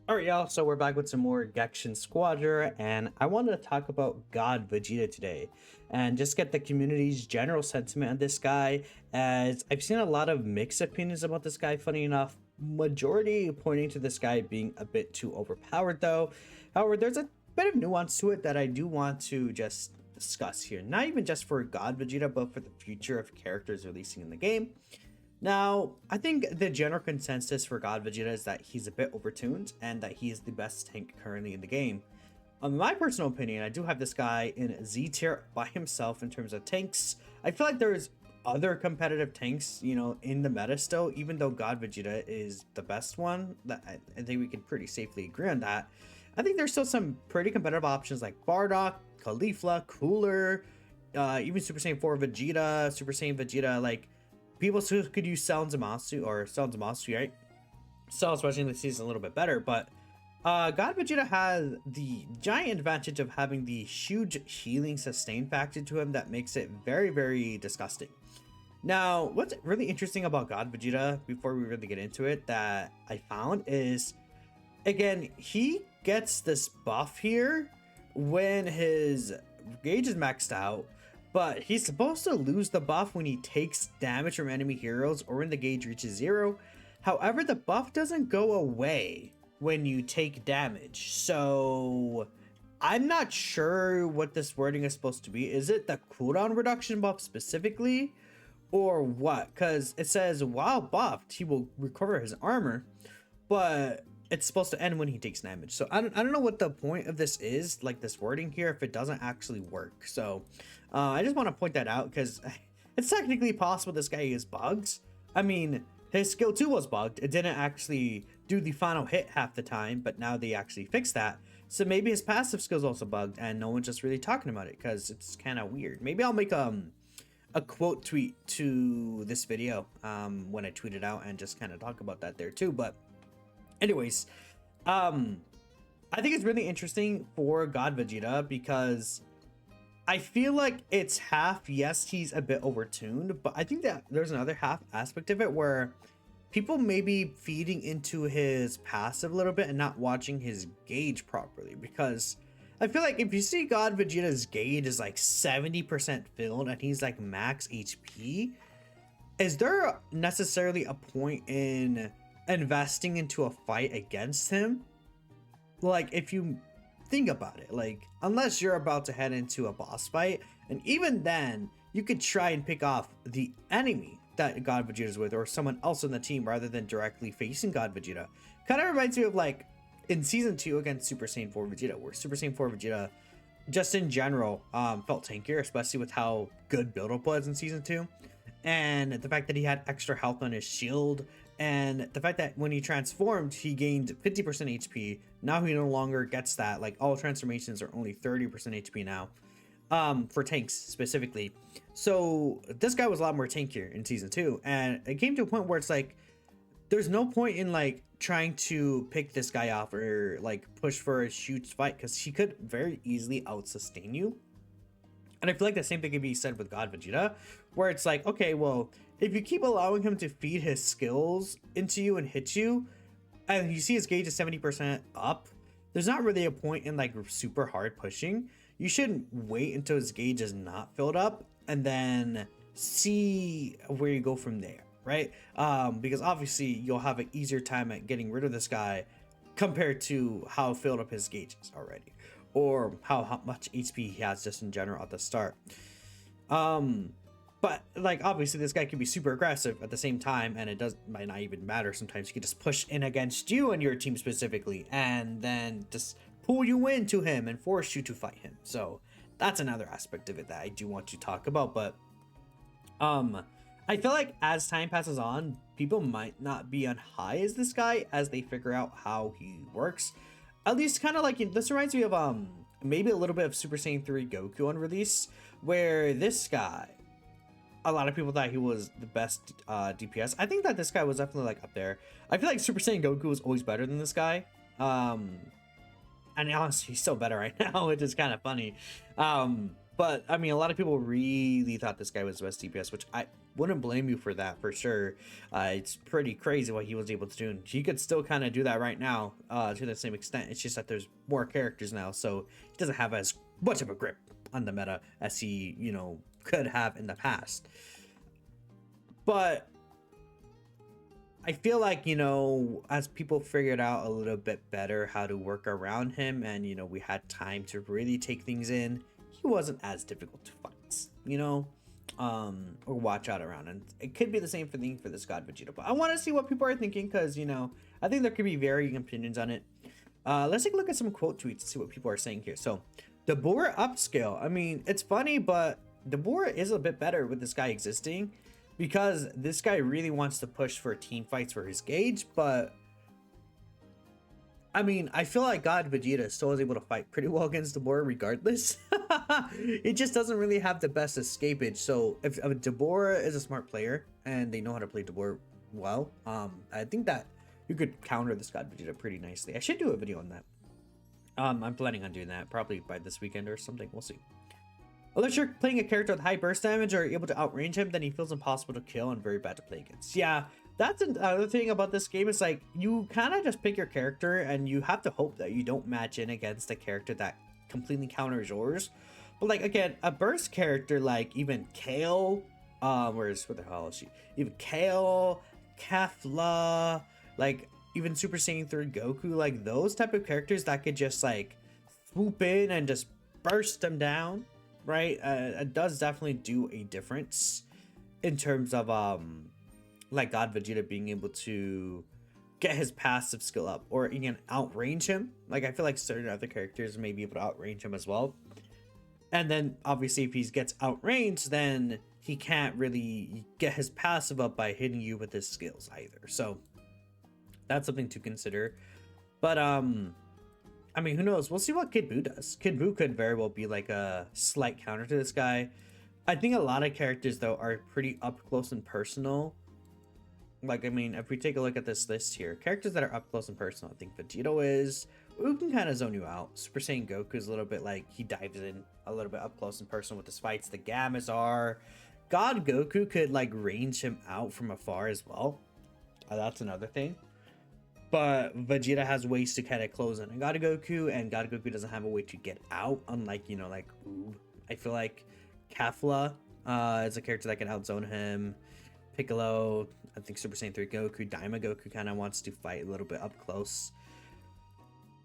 Alright, y'all, so we're back with some more Gekishin Squadra, and I wanted to talk about God Vegeta today, and just get the community's general sentiment on this guy, as I've seen a lot of mixed opinions about this guy, funny enough, majority pointing to this guy being a bit too overpowered though. However, there's a bit of nuance to it that I do want to just discuss here, not even just for God Vegeta, but for the future of characters releasing in the game. Now, I think the general consensus for God Vegeta is that he's a bit overtuned and that he is the best tank currently in the game. In my personal opinion, I do have this guy in Z tier by himself in terms of tanks. I feel like there's other competitive tanks, in the meta still, even though God Vegeta is the best one. That I think we can pretty safely agree on that. I think there's still some pretty competitive options like Bardock, Caulifla, Cooler, even Super Saiyan 4 Vegeta, Super Saiyan Vegeta, like people who could use Cell Zamasu or Cell Zamasu, right? Cell, especially in the season, a little bit better, but God Vegeta has the giant advantage of having the huge healing sustain factor to him that makes it very, very disgusting. Now, what's really interesting about God Vegeta, before we really get into it, that I found is, again, he gets this buff here when his gauge is maxed out, but he's supposed to lose the buff when he takes damage from enemy heroes or when the gauge reaches 0. However, the buff doesn't go away when you take damage. So I'm not sure what this wording is supposed to be. Is it the cooldown reduction buff specifically or what? Because it says while buffed, he will recover his armor, but it's supposed to end when he takes damage. So I don't know what the point of this is, like this wording here, if it doesn't actually work. So I just want to point that out because it's technically possible this guy is bugged. I mean, his skill 2 was bugged. It didn't actually do the final hit half the time, but now they actually fixed that. So maybe his passive skill is also bugged and no one's just really talking about it because it's kind of weird. Maybe I'll make a quote tweet to this video when I tweet it out and just kind of talk about that there too. But anyways, I think it's really interesting for God Vegeta because I feel like it's half, yes, he's a bit overtuned, but I think that there's another half aspect of it where people may be feeding into his passive a little bit and not watching his gauge properly, because I feel like if you see God Vegeta's gauge is like 70% filled and he's like max HP, is there necessarily a point in investing into a fight against him? Like, if you think about it, like, unless you're about to head into a boss fight, and even then you could try and pick off the enemy that God Vegeta is with or someone else on the team rather than directly facing God Vegeta. Kind of reminds me of like in season 2 against Super Saiyan 4 Vegeta, where Super Saiyan 4 Vegeta just in general felt tankier, especially with how good build-up was in season 2, and the fact that he had extra health on his shield, and the fact that when he transformed he gained 50% HP. Now he no longer gets that. Like, all transformations are only 30% HP now, for tanks specifically. So this guy was a lot more tankier in season 2, and it came to a point where it's like there's no point in like trying to pick this guy off or like push for a huge fight, because he could very easily out sustain you. And I feel like the same thing can be said with God Vegeta, where it's like, okay, well, if you keep allowing him to feed his skills into you and hit you, and you see his gauge is 70% up, there's not really a point in like super hard pushing. You should wait until his gauge is not filled up and then see where you go from there, right? Because obviously you'll have an easier time at getting rid of this guy compared to how filled up his gauge is already, or how much HP he has just in general at the start. But like, obviously this guy can be super aggressive at the same time, and it might not even matter. Sometimes he can just push in against you and your team specifically, and then just pull you into him and force you to fight him. So that's another aspect of it that I do want to talk about. But I feel like as time passes on, people might not be on high as this guy as they figure out how he works. At least kind of like, this reminds me of maybe a little bit of Super Saiyan 3 Goku on release, where this guy, a lot of people thought he was the best DPS. I think that this guy was definitely like up there. I feel like Super Saiyan Goku was always better than this guy. And honestly, he's still better right now, which is kind of funny. But I mean, a lot of people really thought this guy was the best DPS, which wouldn't blame you for that for sure. It's pretty crazy what he was able to do, and he could still kind of do that right now to the same extent. It's just that there's more characters now, so he doesn't have as much of a grip on the meta as he, you know, could have in the past. But I feel like, you know, as people figured out a little bit better how to work around him, and, you know, we had time to really take things in, he wasn't as difficult to fight, you know, or watch out around. And it could be the same thing for this God Vegeta. But I want to see what people are thinking, because, you know, I think there could be varying opinions on it. Let's take a look at some quote tweets to see what people are saying here. So, Dabura upscale. I mean, it's funny, but Dabura is a bit better with this guy existing, because this guy really wants to push for team fights for his gauge. But I mean, I feel like God Vegeta still is able to fight pretty well against Dabura regardless. It just doesn't really have the best escapage. So if Dabura is a smart player and they know how to play Dabura well, I think that you could counter this God Vegeta pretty nicely. I should do a video on that. I'm planning on doing that probably by this weekend or something. We'll see. Unless you're playing a character with high burst damage or able to outrange him, then he feels impossible to kill and very bad to play against. Yeah, that's another thing about this game. Is like, you kind of just pick your character and you have to hope that you don't match in against a character that completely counters yours. But like, again, a burst character like even Kale, where the hell is she? Even Kale, Kefla, like even Super Saiyan 3 Goku, like those type of characters that could just like swoop in and just burst them down. Right, it does definitely do a difference in terms of like God Vegeta being able to get his passive skill up, or even outrange him. Like, I feel like certain other characters may be able to outrange him as well. And then obviously if he gets outranged, then he can't really get his passive up by hitting you with his skills either. So that's something to consider. But I mean, who knows? We'll see what Kid Buu does. Kid Buu could very well be like a slight counter to this guy. I think a lot of characters, though, are pretty up close and personal. Like, I mean, if we take a look at this list here, characters that are up close and personal, I think Vegeta is. Who can kind of zone you out. Super Saiyan Goku is a little bit like, he dives in a little bit up close and personal with his fights. The Gammas are. God Goku could, like, range him out from afar as well. That's another thing. But Vegeta has ways to kind of close in on God Goku, and God Goku doesn't have a way to get out, unlike, you know, like, ooh, I feel like Kefla is a character that can outzone him. Piccolo, I think Super Saiyan 3 Goku, Daima Goku kind of wants to fight a little bit up close.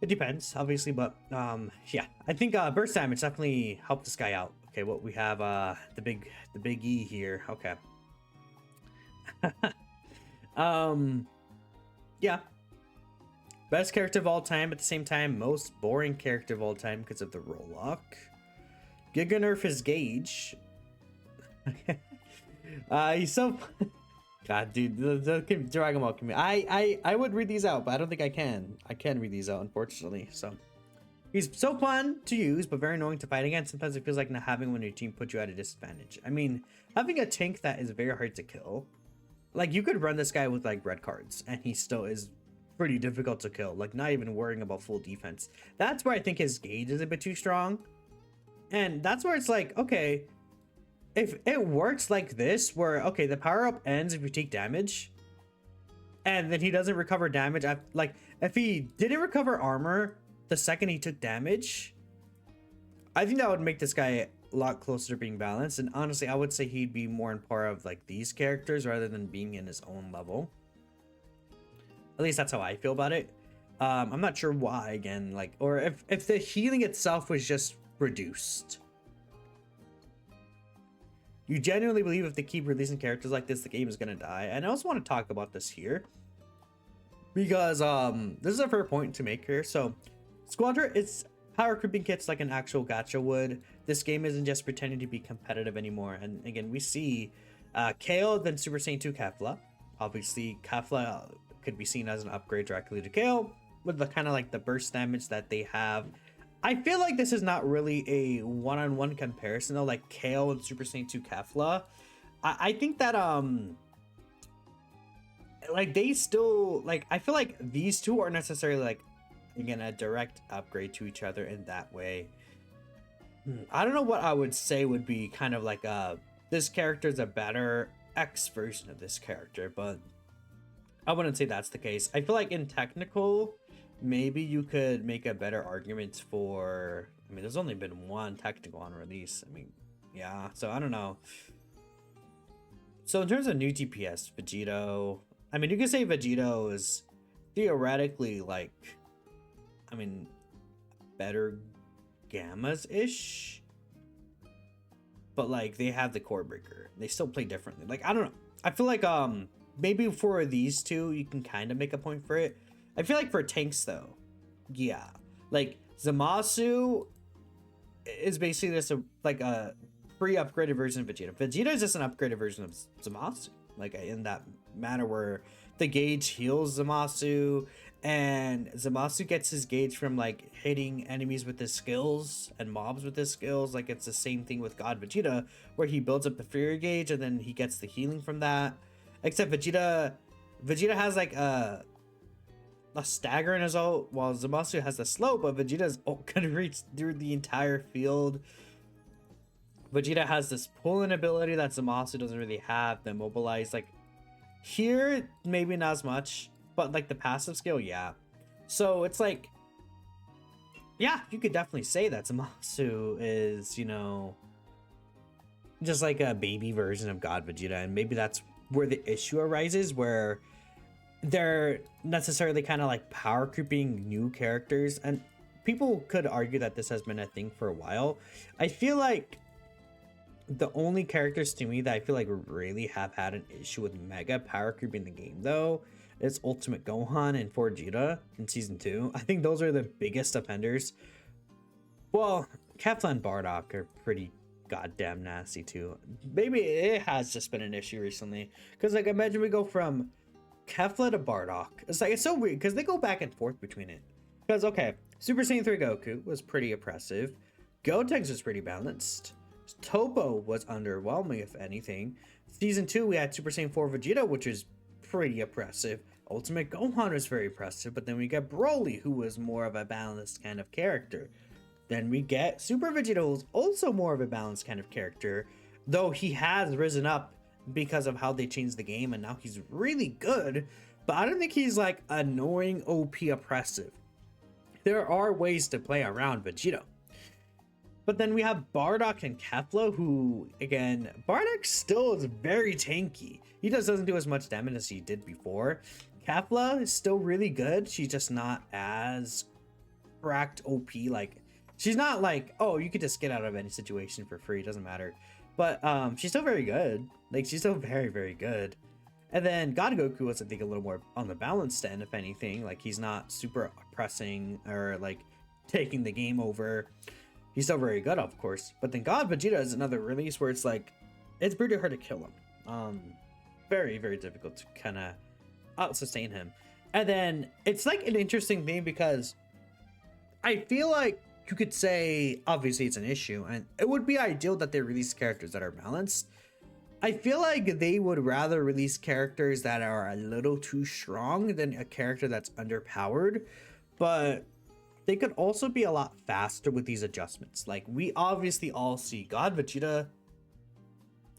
It depends, obviously, but yeah, I think burst damage definitely helped this guy out. Okay, what we have, the big E here. Okay. Yeah. Best character of all time, at the same time, most boring character of all time because of the roll lock. Giga nerf his gauge. He's so... God, dude, the Dragon Ball community. I would read these out, but I don't think I can. I can read these out, unfortunately, so... He's so fun to use, but very annoying to fight against. Sometimes it feels like not having one in your team puts you at a disadvantage. I mean, having a tank that is very hard to kill... Like, you could run this guy with, like, red cards, and he still is pretty difficult to kill. Like, not even worrying about full defense. That's where I think his gauge is a bit too strong. And that's where it's like, okay, if it works like this, where, okay, the power-up ends if you take damage, and then he doesn't recover damage. Like, if he didn't recover armor the second he took damage, I think that would make this guy a lot closer to being balanced. And honestly, I would say he'd be more in par of like these characters rather than being in his own level. At least that's how I feel about it. I'm not sure why, again, like, or if the healing itself was just reduced. You genuinely believe if they keep releasing characters like this, the game is gonna die. And I also want to talk about this here, because this is a fair point to make here. So Squadra, it's power creeping kits like an actual gacha would. This game isn't just pretending to be competitive anymore. And again, we see Kale, then Super Saiyan 2 Kefla. Obviously, Kefla could be seen as an upgrade directly to Kale with the kind of like the burst damage that they have. I feel like this is not really a one-on-one comparison though, like Kale and Super Saiyan 2 Kefla. I think that like they still, like, I feel like these two aren't necessarily like, again, a direct upgrade to each other in that way. I don't know what I would say would be kind of like this character is a better X version of this character, but I wouldn't say that's the case. I feel like in technical, maybe you could make a better argument for. I mean, there's only been one technical on release. I mean, yeah. So I don't know. So in terms of new DPS, Vegito. I mean, you could say Vegito is theoretically like, I mean, better Gammas ish, but like they have the core breaker. They still play differently. Like I don't know. I feel like maybe for these two you can kind of make a point for it. I feel like for tanks though, yeah, like Zamasu is basically just a free upgraded version of Vegeta. Vegeta is just an upgraded version of Zamasu, like in that manner where the gauge heals Zamasu, and Zamasu gets his gauge from like hitting enemies with his skills and mobs with his skills. Like it's the same thing with God Vegeta, where he builds up the Fury gauge and then he gets the healing from that. Except Vegeta has like a stagger in his ult, while Zamasu has the slow, but Vegeta's ult can reach through the entire field. Vegeta has this pulling ability that Zamasu doesn't really have, the mobilize. Like here, maybe not as much, but like the passive skill, yeah. So it's like, yeah, you could definitely say that Zamasu is, you know, just like a baby version of God Vegeta, and maybe that's where the issue arises, where they're necessarily kind of like power creeping new characters. And people could argue that this has been a thing for a while. I feel like the only characters to me that I feel like really have had an issue with mega power creeping the game though is Ultimate Gohan and Vegeta in season 2. I think those are the biggest offenders. Well, Kefla and Bardock are pretty goddamn nasty too. Maybe it has just been an issue recently, because like imagine we go from Kefla to Bardock. It's like, it's so weird because they go back and forth between it. Because okay, Super Saiyan 3 Goku was pretty oppressive, Gotenks was pretty balanced, Topo was underwhelming if anything. Season 2 we had Super Saiyan 4 Vegeta, which is pretty oppressive. Ultimate Gohan was very oppressive, but then we get Broly, who was more of a balanced kind of character. Then we get Super Vegeta, who's also more of a balanced kind of character, though he has risen up because of how they changed the game, and now he's really good, but I don't think he's like annoying OP oppressive. There are ways to play around Vegeta. But then we have Bardock and Kefla, who, again, Bardock still is very tanky. He just doesn't do as much damage as he did before. Kefla is still really good. She's just not as cracked OP. Like, she's not like, oh, you could just get out of any situation for free. It doesn't matter. But she's still very good. Like, she's still very, very good. And then God Goku was, I think, a little more on the balanced end, if anything. Like, he's not super oppressing or, like, taking the game over. He's still very good, of course. But then God Vegeta is another release where it's like, it's pretty hard to kill him. Very, very difficult to kind of out-sustain him. And then it's like an interesting thing because I feel like you could say, obviously it's an issue, and it would be ideal that they release characters that are balanced. I feel like they would rather release characters that are a little too strong than a character that's underpowered. But they could also be a lot faster with these adjustments. Like, we obviously all see God Vegeta,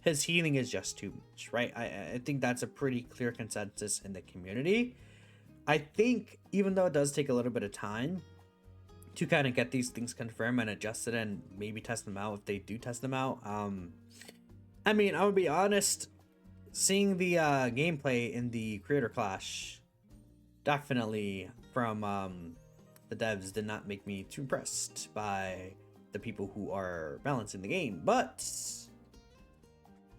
his healing is just too much, right? I think that's a pretty clear consensus in the community. I think even though it does take a little bit of time to kind of get these things confirmed and adjusted and maybe test them out if they do test them out. I mean, I would be honest, seeing the gameplay in the Creator Clash definitely from the devs did not make me too impressed by the people who are balancing the game, but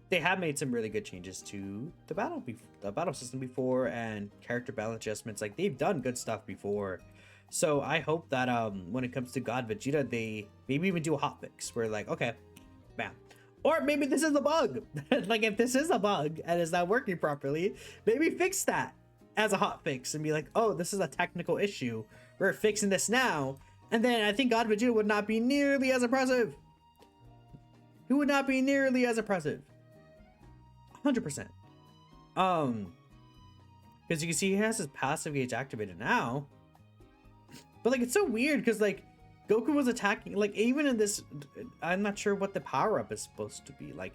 they have made some really good changes to the battle system before, and character balance adjustments. Like, they've done good stuff before. So I hope that when it comes to God Vegeta, they maybe even do a hotfix where, like, okay, bam. Or maybe this is a bug. Like, if this is a bug and it's not working properly, maybe fix that as a hotfix and be like, oh, this is a technical issue. We're fixing this now. And then I think God Vegeta would not be nearly as impressive. He would not be nearly as impressive. 100%. Because you can see he has his passive gauge activated now. But like, it's so weird because like Goku was attacking, like, even in this, I'm not sure what the power up is supposed to be. Like,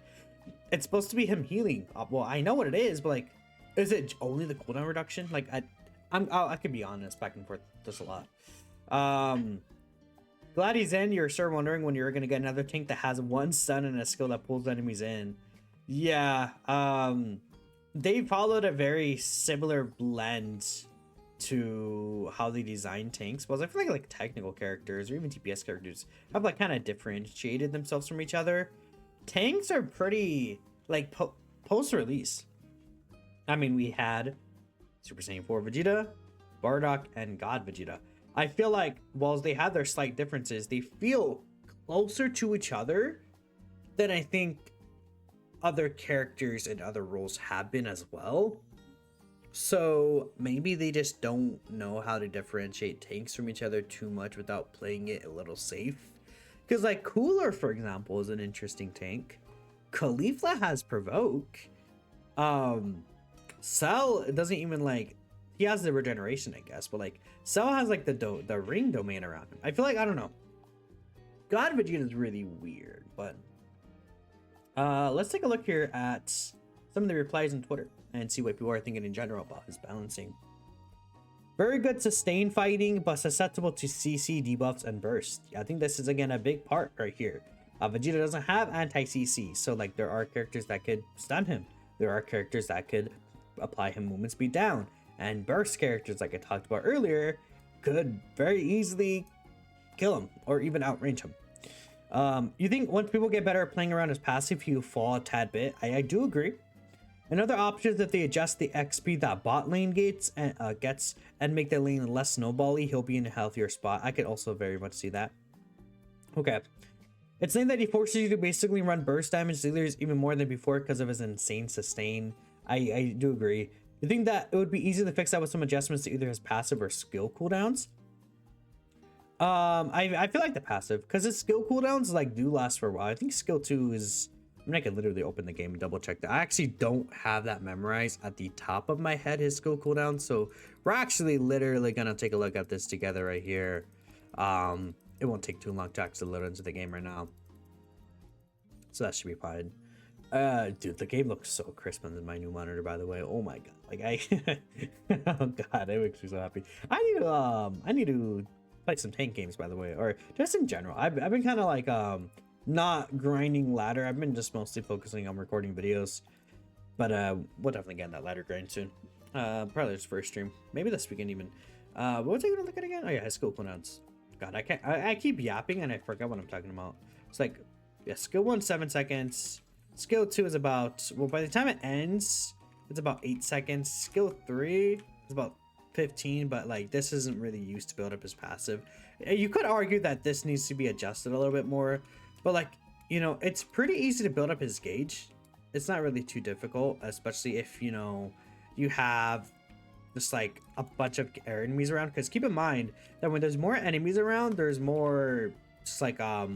it's supposed to be him healing. Well, I know what it is, but like, is it only the cooldown reduction? Like, I could be honest, back and forth just a lot. Glad he's in. You're sure wondering when you're gonna get another tank that has one stun and a skill that pulls enemies in. Yeah, they followed a very similar blend to how they design tanks. But I feel like technical characters or even TPS characters have like kind of differentiated themselves from each other. Tanks are pretty like post release. I mean, we had Super Saiyan 4 Vegeta, Bardock, and God Vegeta. I feel like whilst they have their slight differences, they feel closer to each other than I think other characters and other roles have been as well. So maybe they just don't know how to differentiate tanks from each other too much without playing it a little safe. Because like Cooler, for example, is an interesting tank. Caulifla has Provoke. Cell doesn't even like, he has the regeneration, I guess, but like Cell has like the ring domain around him. I feel like, I don't know, God Vegeta is really weird. But let's take a look here at some of the replies on Twitter and see what people are thinking in general about his balancing. Very good sustain fighting, but susceptible to CC debuffs and burst. I think this is again a big part right here. Vegeta doesn't have anti-CC, so like there are characters that could stun him. There are characters that could apply him movement speed down, and burst characters like I talked about earlier could very easily kill him or even outrange him. You think once people get better at playing around his passive, he'll fall a tad bit? I do agree. Another option is if they adjust the XP that bot lane gets and make the lane less snowbally, he'll be in a healthier spot. I could also very much see that. Okay. It's saying that he forces you to basically run burst damage dealers even more than before because of his insane sustain. I do agree. You think that it would be easy to fix that with some adjustments to either his passive or skill cooldowns? I feel like the passive, because his skill cooldowns like do last for a while. I think skill 2 is, I mean, I could literally open the game and double check that. I actually don't have that memorized at the top of my head, his skill cooldown. So we're actually literally gonna take a look at this together right here. It won't take too long to actually load into the game right now, so that should be fine. Dude, the game looks so crisp on my new monitor, by the way. Oh my god, like oh god, it makes me so happy. I need to play some tank games, by the way, or just in general. I've been kind of like not grinding ladder. I've been just mostly focusing on recording videos, but we'll definitely get in that ladder grind soon. Probably this first stream, maybe this weekend even. What was I gonna look at again? Oh yeah, his skill cooldowns. God, I keep yapping and I forgot what I'm talking about. It's like, yeah, skill 1 7 seconds, skill 2 is about, well, by the time it ends it's about 8 seconds. Skill 3 is about 15, but like this isn't really used to build up his passive. You could argue that this needs to be adjusted a little bit more, but like, you know, it's pretty easy to build up his gauge. It's not really too difficult, especially if, you know, you have just like a bunch of enemies around, because keep in mind that when there's more enemies around, there's more just like how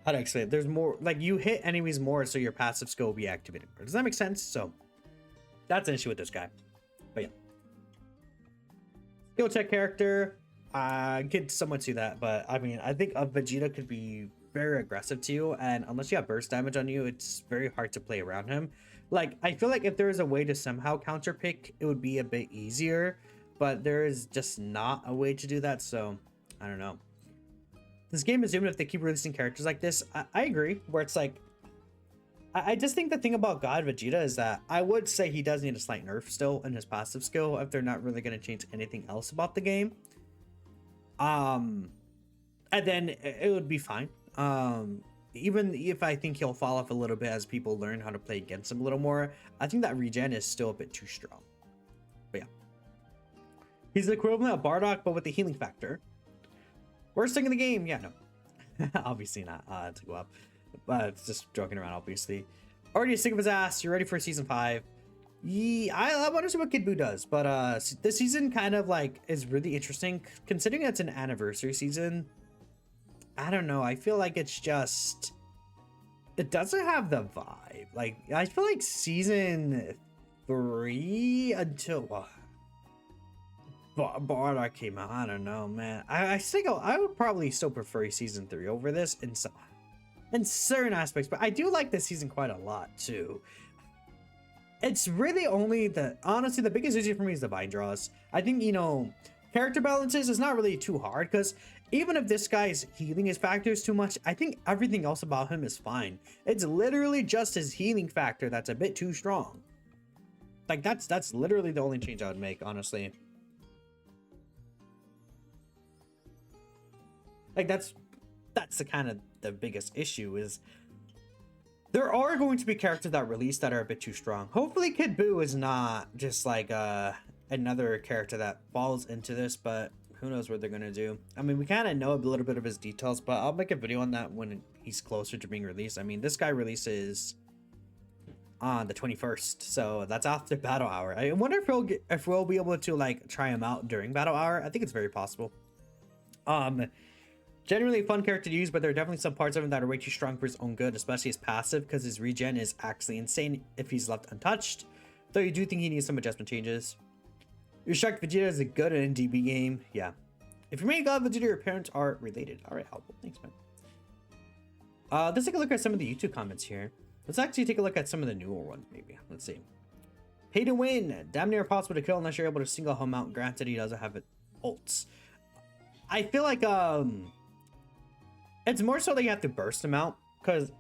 to explain it? There's more like you hit enemies more, so your passive skill will be activated. Does that make sense? So that's an issue with this guy. But yeah, skill check character, I could somewhat see that, but I mean, I think a Vegeta could be very aggressive to you, and unless you have burst damage on you, it's very hard to play around him. Like, I feel like if there is a way to somehow counter pick, it would be a bit easier, but there is just not a way to do that, so I don't know. This game is doomed if they keep releasing characters like this. I agree, where it's like, I just think the thing about God Vegeta is that I would say he does need a slight nerf still in his passive skill if they're not really going to change anything else about the game. And then it would be fine. Even if I think he'll fall off a little bit as people learn how to play against him a little more, I think that regen is still a bit too strong. But yeah, he's the equivalent of Bardock, but with the healing factor. Worst thing in the game? Yeah, no, obviously not to go up, but it's just joking around, obviously. Already sick of his ass. You're ready for season 5. Yeah, I want to see what Kid Buu does, but this season kind of like is really interesting considering it's an anniversary season. I don't know. I feel like it's just, it doesn't have the vibe. Like, I feel like season 3 until Bardock came out. I don't know, man. I think I would probably still prefer season 3 over this. And so, in certain aspects, but I do like this season quite a lot too. It's really only honestly, the biggest issue for me is the vine draws. I think, you know, character balances is not really too hard, because even if this guy's healing his factors too much, I think everything else about him is fine. It's literally just his healing factor that's a bit too strong. Like, that's literally the only change I would make, honestly. Like, that's the kind of the biggest issue is there are going to be characters that release that are a bit too strong. Hopefully Kid Buu is not just like another character that falls into this, but who knows what they're gonna do. I mean, we kind of know a little bit of his details, but I'll make a video on that when he's closer to being released. I mean, this guy releases on the 21st, so that's after battle hour. I wonder if we'll be able to like try him out during battle hour. I think it's very possible. Generally a fun character to use, but there are definitely some parts of him that are way too strong for his own good, especially his passive, because his regen is actually insane if he's left untouched. Though you do think he needs some adjustment changes. You're shocked Vegeta is a good NDB game. Yeah. If you made God Vegeta, your parents are related. Alright, helpful. Thanks, man. Let's take a look at some of the YouTube comments here. Let's actually take a look at some of the newer ones, maybe. Let's see. Pay to win. Damn near impossible to kill unless you're able to single him out. Granted, he doesn't have ults. I feel like, it's more so that you have to burst him out, because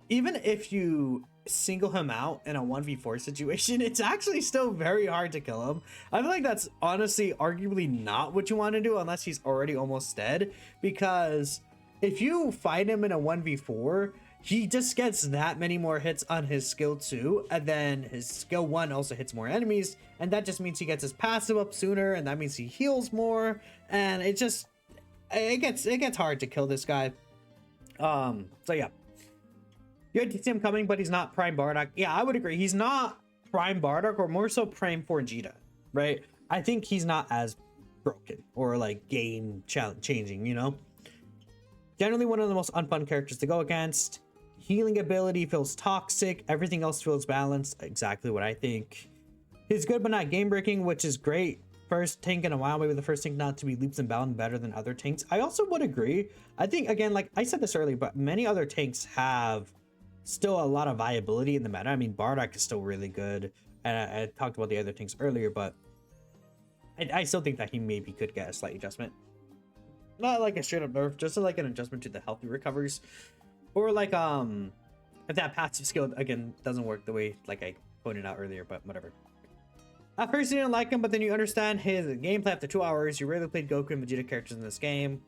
even if you single him out in a 1v4 situation, it's actually still very hard to kill him. I feel like that's honestly arguably not what you want to do unless he's already almost dead, because if you fight him in a 1v4, he just gets that many more hits on his skill 2, and then his skill 1 also hits more enemies, and that just means he gets his passive up sooner, and that means he heals more, and it gets hard to kill this guy. So yeah, you had to see him coming, but he's not Prime Bardock. Yeah, I would agree. He's not Prime Bardock, or more so Prime Vegeta, right? I think he's not as broken or like game changing, you know? Generally one of the most unfun characters to go against. Healing ability feels toxic. Everything else feels balanced. Exactly what I think. He's good, but not game breaking, which is great. First tank in a while, maybe the first tank not to be leaps and bounds better than other tanks. I also would agree. I think, again, like I said this earlier, but many other tanks have still a lot of viability in the meta. I mean, Bardock is still really good, and I talked about the other tanks earlier, but I still think that he maybe could get a slight adjustment. Not like a straight up nerf, just like an adjustment to the healthy recovers, or like if that passive skill again doesn't work the way like I pointed out earlier, but whatever. At first you didn't like him, but then you understand his gameplay after 2 hours. You rarely played Goku and Vegeta characters in this game.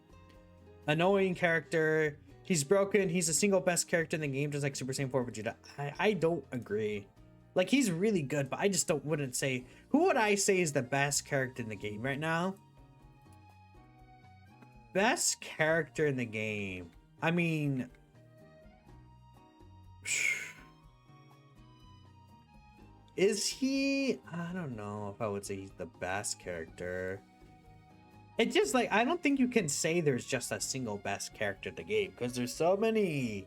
Annoying character. He's broken. He's the single best character in the game, just like Super Saiyan 4 Vegeta. I don't agree. Like, he's really good, but I just wouldn't say... Who would I say is the best character in the game right now? Best character in the game. I mean... Is he? I don't know if I would say he's the best character. It's just like, I don't think you can say there's just a single best character in the game, because there's so many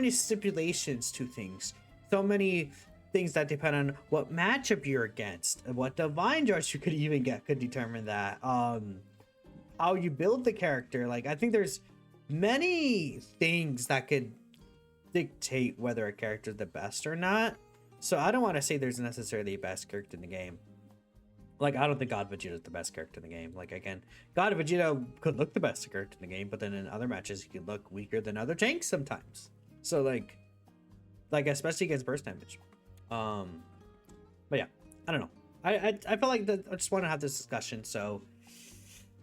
stipulations to things. So many things that depend on what matchup you're against, and what divine draws you could even get could determine that. How you build the character. Like, I think there's many things that could dictate whether a character is the best or not. So I don't want to say there's necessarily a best character in the game. Like, I don't think God Vegeta is the best character in the game. Like, again, God Vegeta could look the best character in the game, but then in other matches he could look weaker than other tanks sometimes. So like especially against burst damage. But yeah, I don't know. I feel like that I just want to have this discussion. So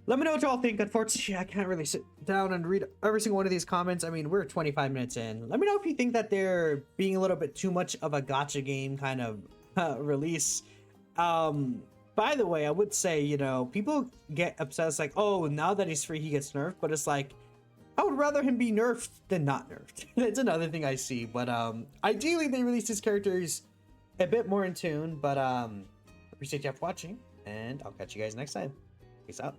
let me know what y'all think. Unfortunately, I can't really sit down and read every single one of these comments. I mean, we're 25 minutes in. Let me know if you think that they're being a little bit too much of a gacha game kind of release. By the way, I would say, you know, people get upset. It's like, oh, now that he's free, he gets nerfed. But it's like, I would rather him be nerfed than not nerfed. It's another thing I see. But ideally, they release his characters a bit more in tune. But appreciate you for watching, and I'll catch you guys next time. Peace out.